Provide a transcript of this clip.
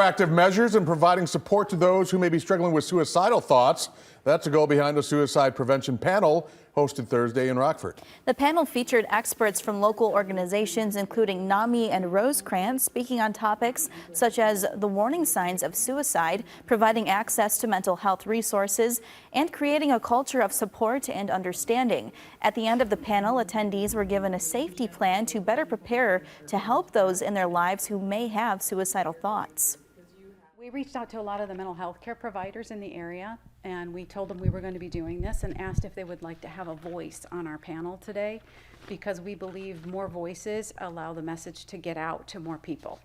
proactive measures and providing support to those who may be struggling with suicidal thoughts. That's the goal behind the Suicide Prevention Panel hosted Thursday in Rockford. The panel featured experts from local organizations, including NAMI and Rosecrans, speaking on topics such as the warning signs of suicide, providing access to mental health resources, and creating a culture of support and understanding. At the end of the panel, attendees were given a safety plan to better prepare to help those in their lives who may have suicidal thoughts. We reached out to a lot of the mental health care providers in the area, and we told them we were going to be doing this and asked if they would like to have a voice on our panel today, because we believe more voices allow the message to get out to more people.